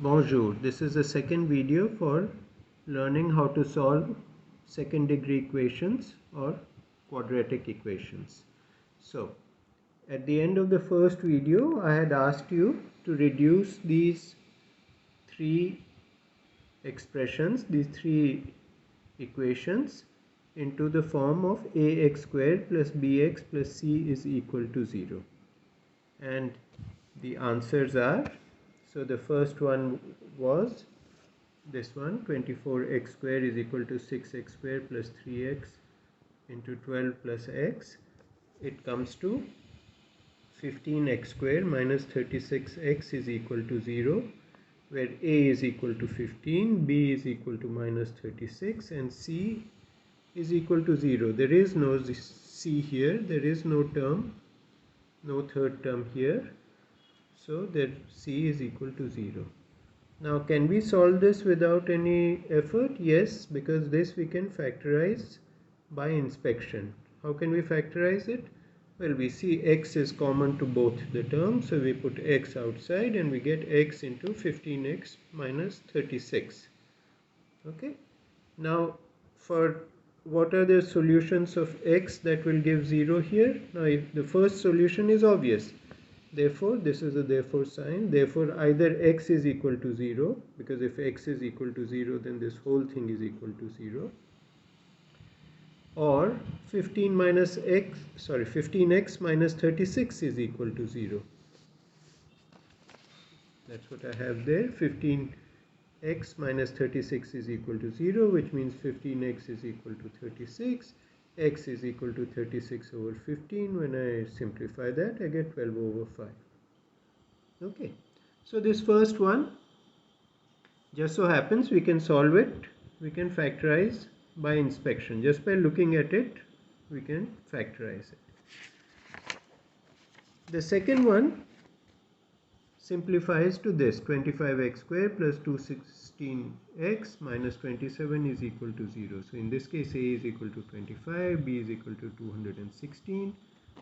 Bonjour, this is the second video for learning how to solve second degree equations or quadratic equations. So, at the end of the first video, I had asked you to reduce these three expressions, these three equations into the form of ax squared plus bx plus c is equal to 0. And the answers are, so the first one was this one, 24x square is equal to 6x square plus 3x into 12 plus x. It comes to 15x square minus 36x is equal to 0, where a is equal to 15, b is equal to minus 36 and c is equal to 0. There is no c here, there is no term, no third term here, so that c is equal to 0. Now, can we solve this without any effort? Yes, because this we can factorize by inspection. How can we factorize it? Well, we see x is common to both the terms, so we put x outside and we get x into 15x minus 36. Okay. Now, for what are the solutions of x that will give 0 here? Now, if the first solution is obvious. Therefore, this is a therefore sign. Therefore, either x is equal to 0, because if x is equal to 0, then this whole thing is equal to 0. Or 15x minus 36 is equal to 0. That's what I have there. 15x minus 36 is equal to 0, which means 15x is equal to 36. X is equal to 36 over 15. When I simplify that, I get 12 over 5. Okay, so this first one, just so happens we can solve it, we can factorize by inspection. Just by looking at it, we can factorize it. The second one simplifies to this, 25x square plus 216x minus 27 is equal to 0. So in this case, a is equal to 25, b is equal to 216,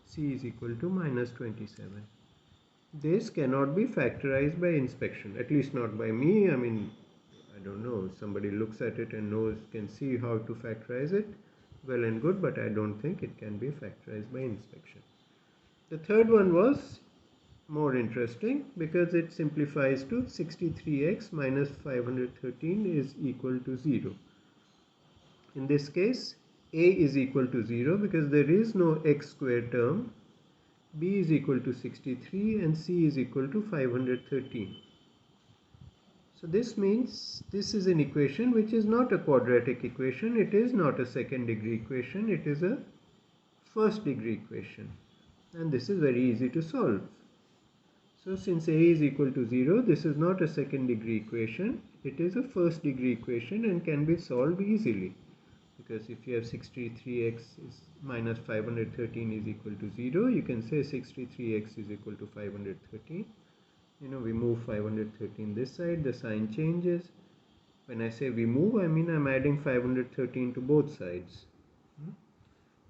c is equal to minus 27. This cannot be factorized by inspection, at least not by me. I mean, I don't know, if somebody looks at it and can see how to factorize it, well and good, but I don't think it can be factorized by inspection. The third one was more interesting because it simplifies to 63x minus 513 is equal to 0. In this case, a is equal to 0 because there is no x square term, b is equal to 63 and c is equal to 513. So this means this is an equation which is not a quadratic equation, it is not a second degree equation, it is a first degree equation, and this is very easy to solve. So since a is equal to 0, this is not a second degree equation, it is a first degree equation and can be solved easily. Because if you have 63x minus 513 is equal to 0, you can say 63x is equal to 513. You know, we move 513 this side, the sign changes. When I say we move, I mean I'm adding 513 to both sides.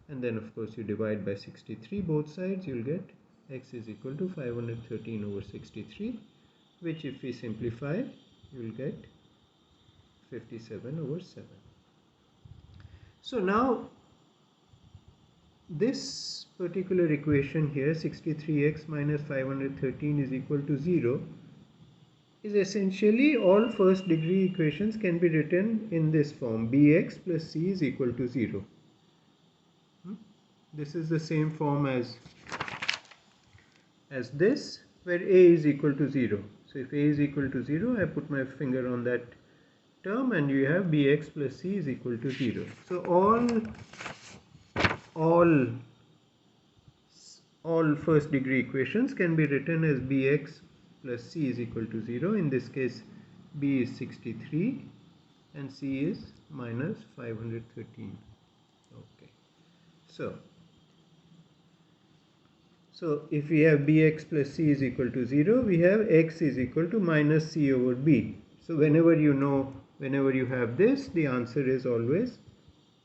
And then of course you divide by 63 both sides, you'll get x is equal to 513 over 63, which if we simplify, you'll get 57 over 7. So now this particular equation here, 63x minus 513 is equal to 0, is essentially all first degree equations can be written in this form, bx plus c is equal to 0. This is the same form as this, where a is equal to 0. So if a is equal to 0, I put my finger on that term and you have bx plus c is equal to 0. So all first degree equations can be written as bx plus c is equal to 0. In this case, b is 63 and c is minus 513. Okay, so if we have bx plus c is equal to 0, we have x is equal to minus c over b. So whenever you have this, the answer is always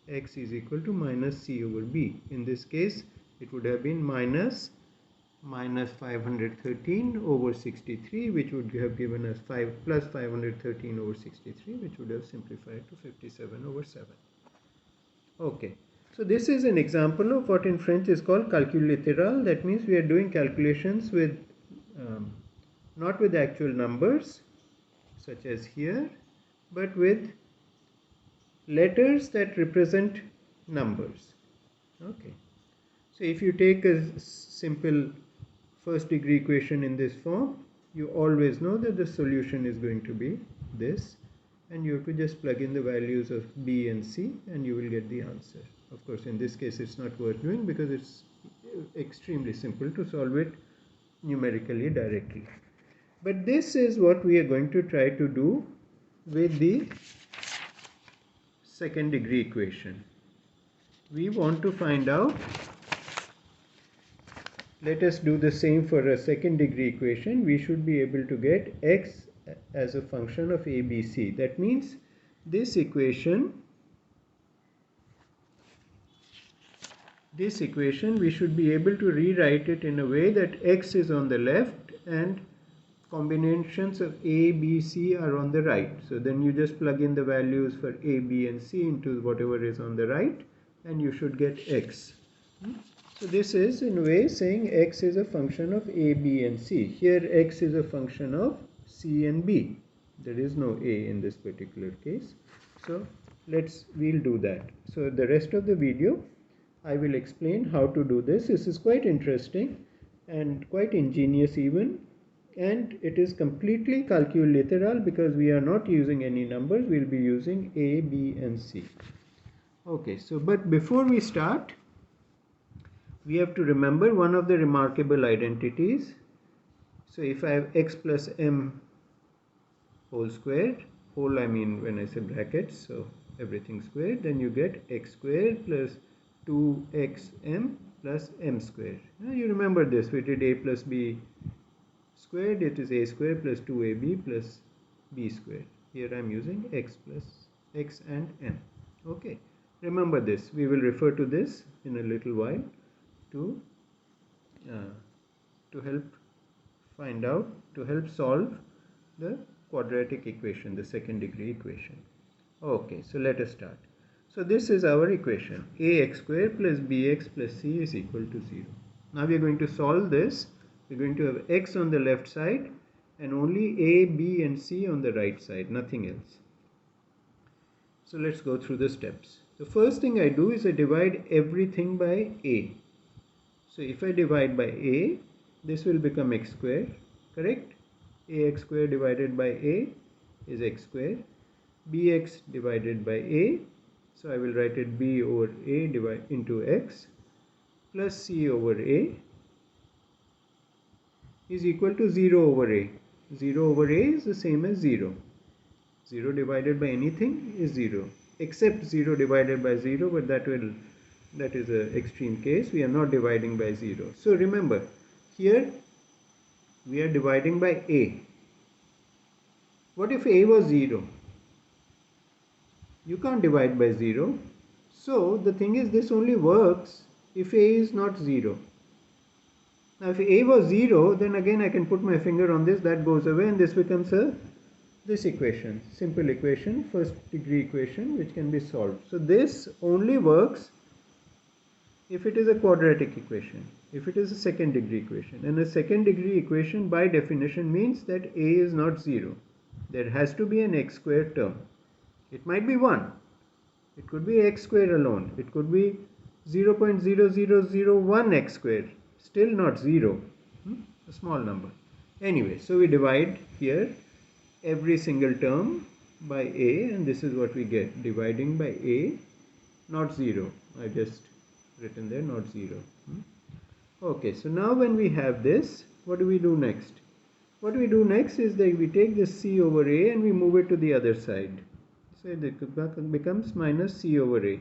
x is equal to minus c over b. In this case, it would have been minus minus 513 over 63, which would have given us 5 plus 513 over 63, which would have simplified to 57 over 7. Okay, so this is an example of what in French is called calcul littéral. That means we are doing calculations with not with actual numbers such as here, but with letters that represent numbers. Okay, so if you take a simple first degree equation in this form, you always know that the solution is going to be this, and you have to just plug in the values of B and C and you will get the answer. Of course, in this case it's not worth doing because it's extremely simple to solve it numerically directly. But this is what we are going to try to do with the second degree equation. We want to find out, let us do the same for a second degree equation. We should be able to get x as a function of ABC. That means this equation we should be able to rewrite it in a way that x is on the left and combinations of A, B, C are on the right. So then you just plug in the values for A, B and C into whatever is on the right and you should get x. So this is in a way saying x is a function of A, B and C. Here x is a function of C and B. There is no A in this particular case. So we'll do that. So the rest of the video I will explain how to do this. This is quite interesting and quite ingenious even. And it is completely calcul littéral because we are not using any numbers. We'll be using A, B and C. Okay, so but before we start, we have to remember one of the remarkable identities. So if I have x plus m whole squared, whole I mean when I say brackets, so everything squared, then you get x squared plus 2xm plus m squared. Now you remember this, we did a plus b squared, it is a squared plus 2ab plus b squared. Here I am using x plus x and m. Okay, remember this. We will refer to this in a little while to help solve the quadratic equation, the second degree equation. Okay, so let us start. So this is our equation, ax squared plus bx plus c is equal to 0. Now we are going to solve this. We're going to have x on the left side and only a, b and c on the right side, nothing else. So let's go through the steps. The first thing I do is I divide everything by a. So if I divide by a, this will become x squared, correct? Ax squared divided by a is x squared. Bx divided by a, so I will write it b over a divided into x plus c over a is equal to 0 over a. 0 over a is the same as 0. 0 divided by anything is 0, except 0 divided by 0, but that is an extreme case. We are not dividing by 0. So remember, here we are dividing by a. What if a was 0? You can't divide by 0. So the thing is, this only works if a is not 0. Now if a was 0, then again I can put my finger on this, that goes away, and this becomes this equation, simple equation, first degree equation, which can be solved. So this only works if it is a quadratic equation, if it is a second degree equation. And a second degree equation by definition means that a is not 0. There has to be an x squared term. It might be 1. It could be x squared alone. It could be 0.0001 x squared. Still not 0. A small number. Anyway, so we divide here every single term by a, and this is what we get. Dividing by a, not 0. I just written there, not 0. Okay, so now when we have this, what do we do next? What we do next is that we take this c over a and we move it to the other side. So it becomes minus c over a.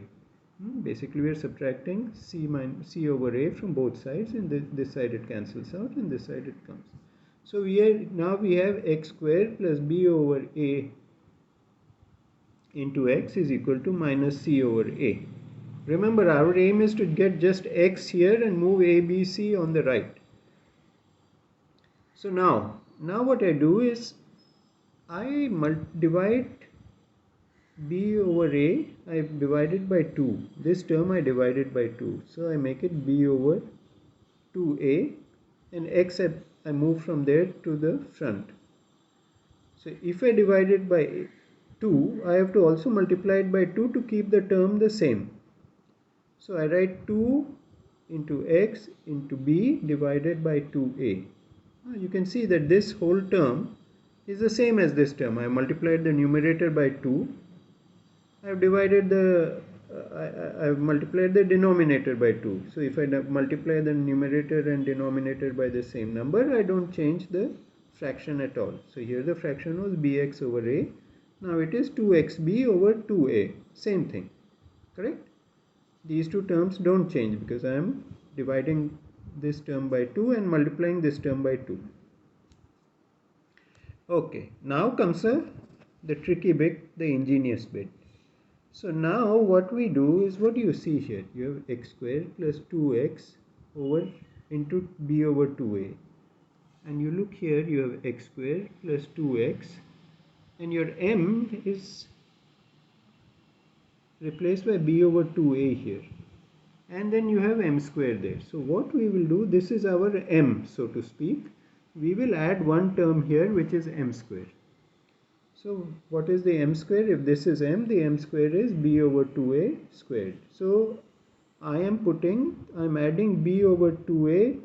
Basically we are subtracting c over a from both sides, and this side it cancels out and this side it comes. So now we have x squared plus b over a into x is equal to minus c over a. Remember, our aim is to get just x here and move a, b, c on the right. So now what I do is I divide b over a, I divide it by 2. This term I divided by 2. So I make it b over 2a, and x I move from there to the front. So if I divide it by 2, I have to also multiply it by 2 to keep the term the same. So I write 2 into x into b divided by 2a. You can see that this whole term is the same as this term. I multiplied the numerator by 2. I have divided the I have multiplied the denominator by 2. So if I multiply the numerator and denominator by the same number, I don't change the fraction at all. So here the fraction was bx over a. Now it is 2xb over 2a. Same thing. Correct? These two terms don't change because I am dividing this term by 2 and multiplying this term by 2. Okay, now comes the tricky bit, the ingenious bit. So now what we do is what you see here. You have x squared plus 2x over into b over 2a. And you look here, you have x squared plus 2x, and your m is replaced by b over 2a here. And then you have m squared there. So what we will do, this is our m, so to speak. We will add one term here which is m squared. So what is the m square? If this is m, the m square is b over 2a squared. So I am adding b over 2a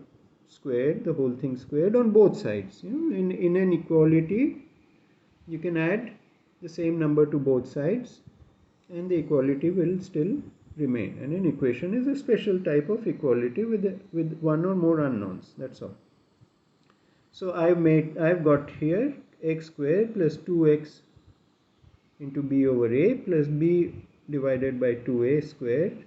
squared, the whole thing squared, on both sides. You know, in an equality, you can add the same number to both sides and the equality will still remain. And an equation is a special type of equality with one or more unknowns. That's all. So I've got here x squared plus 2x into b over a plus b divided by 2a squared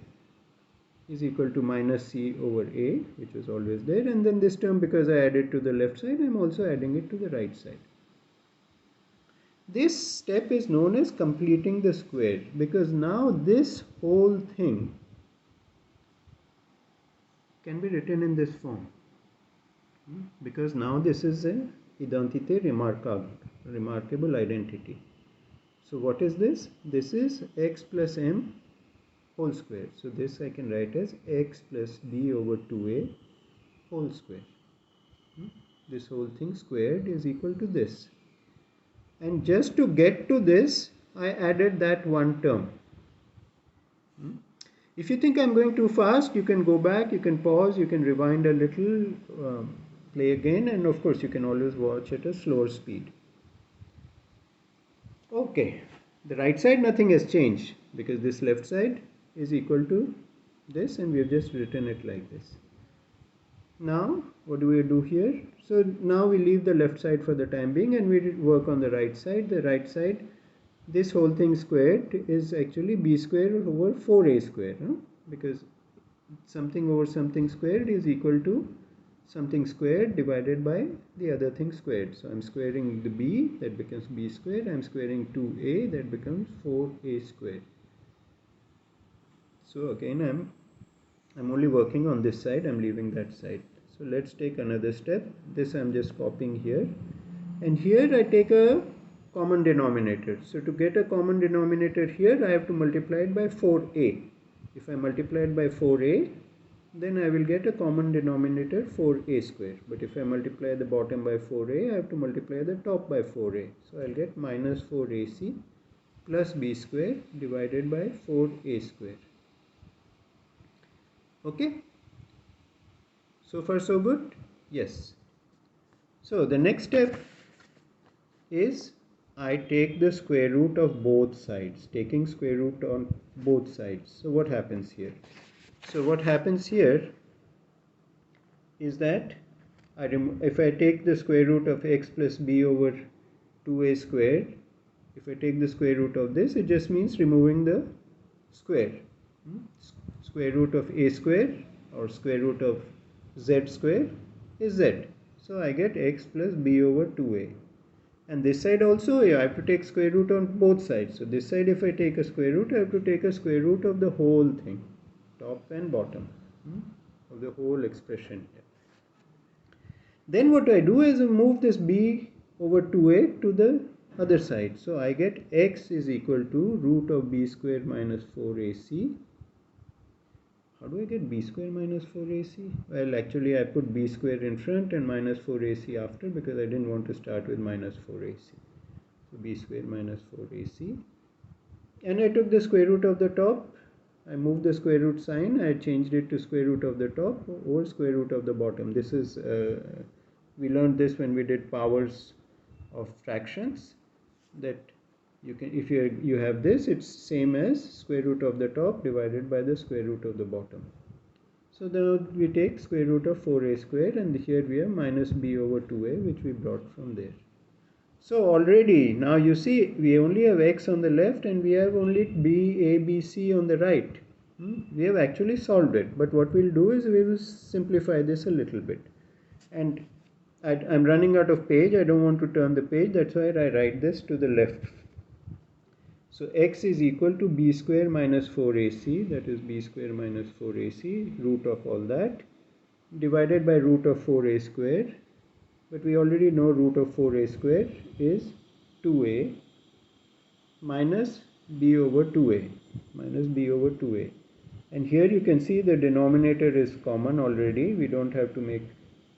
is equal to minus c over a, which was always there, and then this term, because I added to the left side, I am also adding it to the right side. This step is known as completing the square, because now this whole thing can be written in this form, because now this is an identité remarquable, remarkable identity. So what is this? This is x plus m whole square. So this I can write as x plus b over 2a whole square. This whole thing squared is equal to this. And just to get to this, I added that one term. If you think I'm going too fast, you can go back, you can pause, you can rewind a little, play again, and of course you can always watch at a slower speed. Okay, the right side nothing has changed because this left side is equal to this, and we have just written it like this. Now what do we do here? So now we leave the left side for the time being and we work on the right side. The right side, this whole thing squared is actually b squared over 4a squared, because something over something squared is equal to something squared divided by the other thing squared. So I'm squaring the b, that becomes b squared. I'm squaring 2a, that becomes 4a squared. So again I'm only working on this side, I'm leaving that side. So let's take another step. This I'm just copying here, and here I take a common denominator. So to get a common denominator here, I have to multiply it by 4a. If I multiply it by 4a, then I will get a common denominator 4a square. But if I multiply the bottom by 4a, I have to multiply the top by 4a. So I'll get minus 4ac plus b square divided by 4a square. Okay, so far so good? Yes. So the next step is I take the square root of both sides, taking square root on both sides. So what happens here? So what happens here is that if I take the square root of x plus b over 2a squared, if I take the square root of this, it just means removing the square. Square root of a square or square root of z square is z. So I get x plus b over 2a. And this side also, I have to take square root on both sides. So this side, if I take a square root, I have to take a square root of the whole thing, top and bottom, of the whole expression here. Then what I do is I move this b over 2a to the other side. So I get x is equal to root of b square minus 4ac. How do I get b square minus 4ac? Well, actually I put b square in front and minus 4ac after because I didn't want to start with minus 4ac. So b square minus 4ac. And I took the square root of the top. I moved the square root sign. I changed it to square root of the top or square root of the bottom. This is, we learned this when we did powers of fractions, that you can, if you have this, it's same as square root of the top divided by the square root of the bottom. So now we take square root of 4a square, and here we have minus b over 2a, which we brought from there. So already now you see we only have x on the left and we have only b, a, b, c on the right. We have actually solved it, but what we'll do is we will simplify this a little bit. And I'm running out of page. I don't want to turn the page. That's why I write this to the left. So x is equal to b square minus 4ac, that is b square minus 4ac, root of all that, divided by root of 4a square. But we already know root of 4a square is 2a minus b over 2a, minus b over 2a. And here you can see the denominator is common already. We don't have to make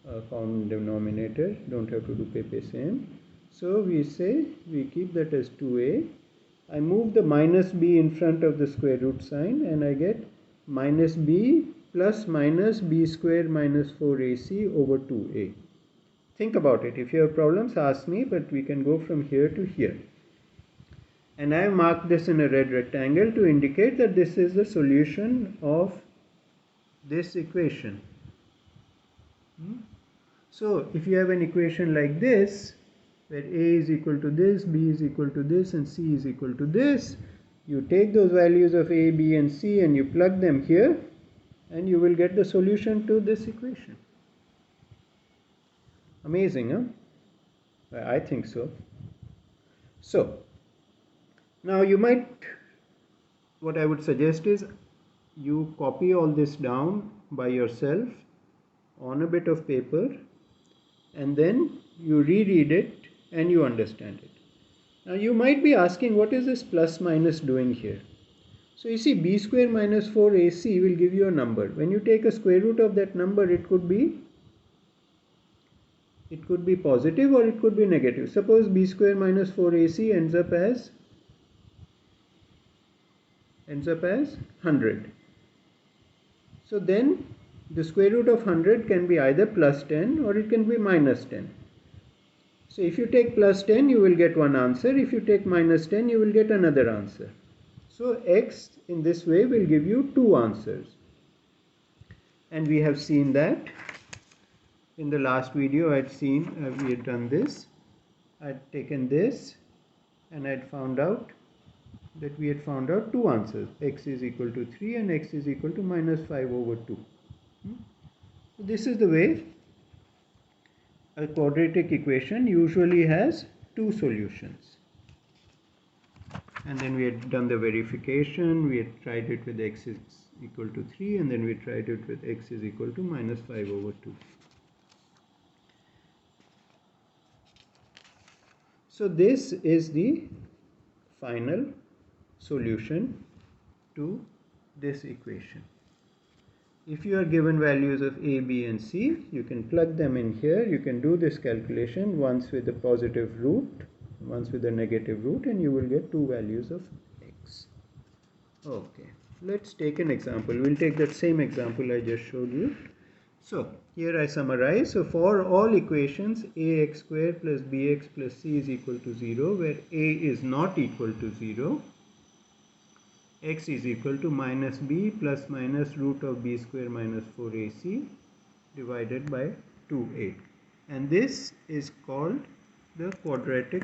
a common denominator, don't have to do PPSM. So we say we keep that as 2a. I move the minus b in front of the square root sign and I get minus b plus minus b square minus 4ac over 2a. Think about it. If you have problems, ask me, but we can go from here to here. And I have marked this in a red rectangle to indicate that this is the solution of this equation. So if you have an equation like this, where a is equal to this, b is equal to this, and c is equal to this, you take those values of a, b, and c and you plug them here, and you will get the solution to this equation. Amazing, huh? I think so. So now you might, what I would suggest is you copy all this down by yourself on a bit of paper, and then you reread it and you understand it. Now you might be asking, what is this plus minus doing here? So you see, b square minus 4ac will give you a number. When you take a square root of that number, it could be positive or it could be negative. Suppose b square minus 4ac ends up as 100. So then the square root of 100 can be either plus 10 or it can be minus 10. So if you take plus 10, you will get one answer. If you take minus 10, you will get another answer. So x in this way will give you two answers. And we have seen that. In the last video we had done this. I'd taken this and I'd found out that we had found out two answers. X is equal to 3 and x is equal to minus 5 over 2. So this is the way a quadratic equation usually has two solutions. And then we had done the verification. We had tried it with x is equal to 3 and then we tried it with x is equal to minus 5 over 2. So this is the final solution to this equation. If you are given values of a, b and c, you can plug them in here. You can do this calculation once with a positive root, once with a negative root, and you will get two values of x. Okay, let's take an example. We'll take that same example I just showed you. So here I summarize. So for all equations ax square plus bx plus c is equal to 0, where a is not equal to 0, x is equal to minus b plus minus root of b square minus 4ac divided by 2a. And this is called the quadratic.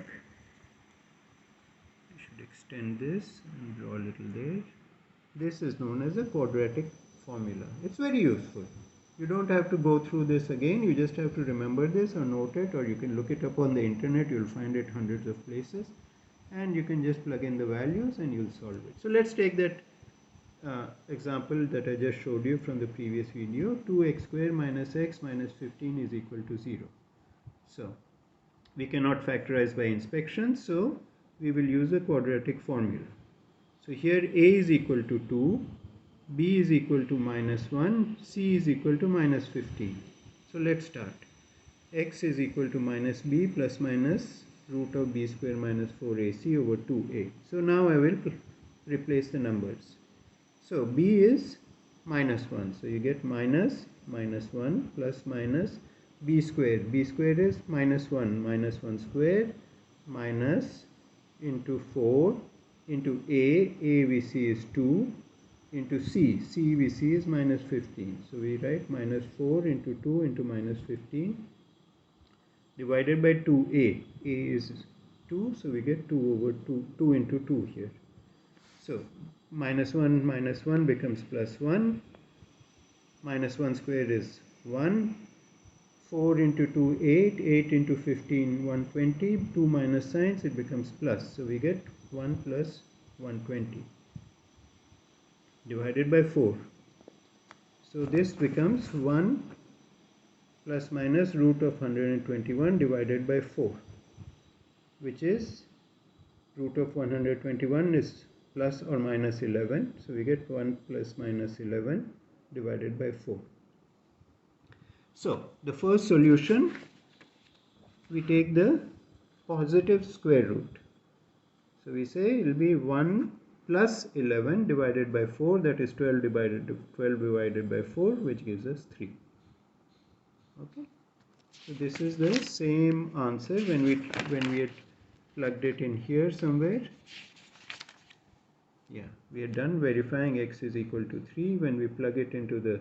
I should extend this and draw a little there. This is known as a quadratic formula. It's very useful. You don't have to go through this again. You just have to remember this or note it, or you can look it up on the internet. You'll find it hundreds of places. And you can just plug in the values and you'll solve it. So let's take that example that I just showed you from the previous video. 2x square minus x minus 15 is equal to 0. So we cannot factorize by inspection, so we will use a quadratic formula. So here a is equal to 2, b is equal to -1, c is equal to -15. So let's start. X is equal to minus b plus minus root of b square minus 4ac over 2a. So now I will replace the numbers. So b is -1. So you get -1 plus minus b square. B square is -1 square minus into 4 into a we see is 2 into c we see is -15. So we write -4 into 2 into -15 divided by 2a. A is 2, so we get 2 over 2 into 2 here. So -1 becomes +1, -1 square is 1, 4 into 2 8, 8 into 15 120, 2 minus signs, it becomes plus, so we get 1 plus 120 divided by 4. So this becomes 1 plus minus root of 121 divided by 4, which is root of 121 is plus or minus 11. So we get 1 plus minus 11 divided by 4. So the first solution, we take the positive square root. So we say it will be 1 plus 11 divided by 4, that is 12 divided by 4, which gives us 3. Okay, so this is the same answer when we had plugged it in here somewhere. Yeah, we are done verifying x is equal to 3. When we plug it into the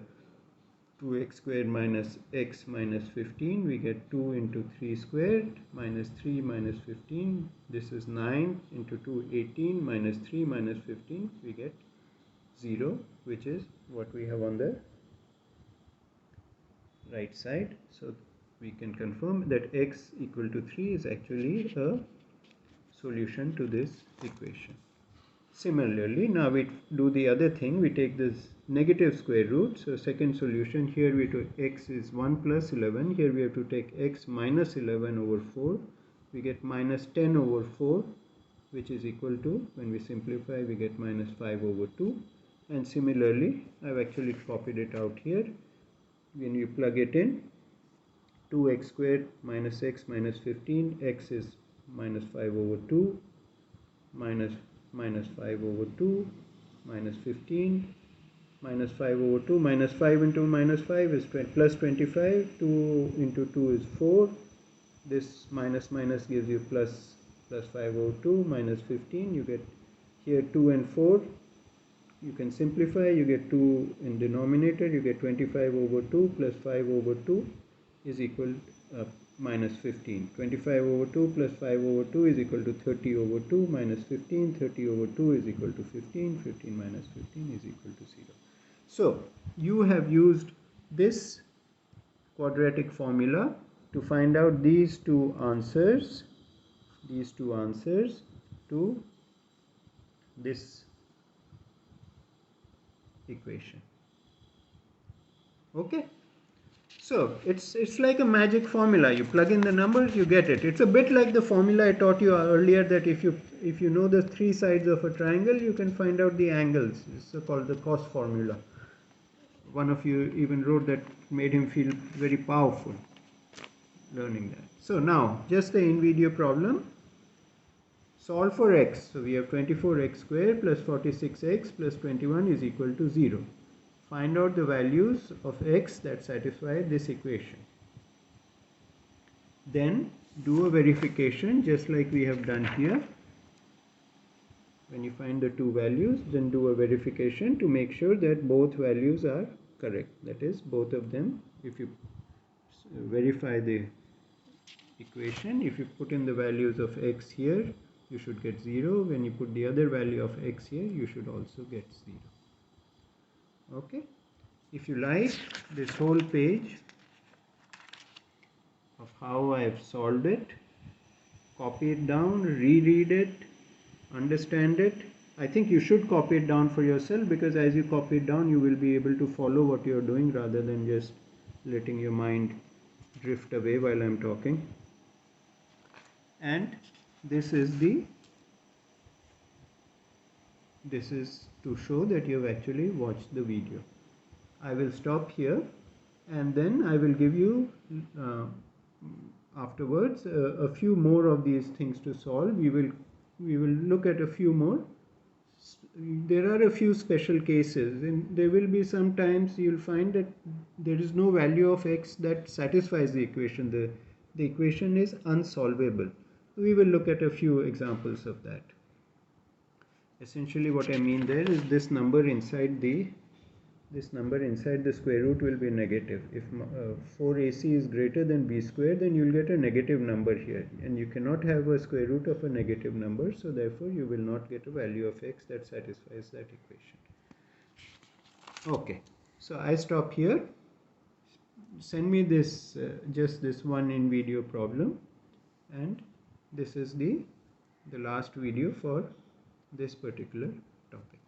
2x squared minus x minus 15, we get 2 into 3 squared minus 3 minus 15. This is 9 into 2, 18 minus 3 minus 15. We get 0, which is what we have on the right side. So we can confirm that x equal to 3 is actually a solution to this equation. Similarly, now we do the other thing. We take this negative square root. So second solution, here we took x is 1 plus 11. Here we have to take x minus 11 over 4. We get minus 10 over 4, which is equal to, when we simplify, we get minus 5 over 2. And similarly, I've actually copied it out here. When you plug it in, 2x squared minus x minus 15, x is minus 5 over 2, minus 5 over 2, minus 15, minus 5 over 2, minus 5 into minus 5 is plus 25, 2 into 2 is 4, this minus gives you plus 5 over 2, minus 15, you get here 2 and 4, you can simplify, you get 2 in denominator, you get 25 over 2 plus 5 over 2 is equal minus 15. 25 over 2 plus 5 over 2 is equal to 30 over 2 minus 15. 30 over 2 is equal to 15. 15 minus 15 is equal to 0. So you have used this quadratic formula to find out these two answers to this equation. Okay. So it's like a magic formula. You plug in the numbers, you get it. It's a bit like the formula I taught you earlier, that if you know the three sides of a triangle, you can find out the angles. It's called the cos formula. One of you even wrote that, made him feel very powerful learning that. So now just the in video problem. Solve for x. So we have 24x squared plus 46x plus 21 is equal to 0. Find out the values of x that satisfy this equation. Then do a verification just like we have done here. When you find the two values, then do a verification to make sure that both values are correct. That is, both of them, if you verify the equation, if you put in the values of x here, you should get 0. When you put the other value of x here, you should also get 0. Okay, if you like this whole page of how I have solved it, copy it down, reread it, understand it. I think you should copy it down for yourself, because as you copy it down, you will be able to follow what you are doing rather than just letting your mind drift away while I'm talking. and this is to show that you have actually watched the video. I will stop here, and then I will give you afterwards a few more of these things to solve. We will look at a few more. There are a few special cases, and there will be sometimes you'll find that there is no value of x that satisfies the equation. The equation is unsolvable. We will look at a few examples of that. Essentially what I mean there is this number inside the square root will be negative. If 4ac is greater than b square, then you will get a negative number here, and you cannot have a square root of a negative number, so therefore you will not get a value of x that satisfies that equation. Okay, so I stop here. Send me this just this one in video problem, and this is the last video for this particular topic.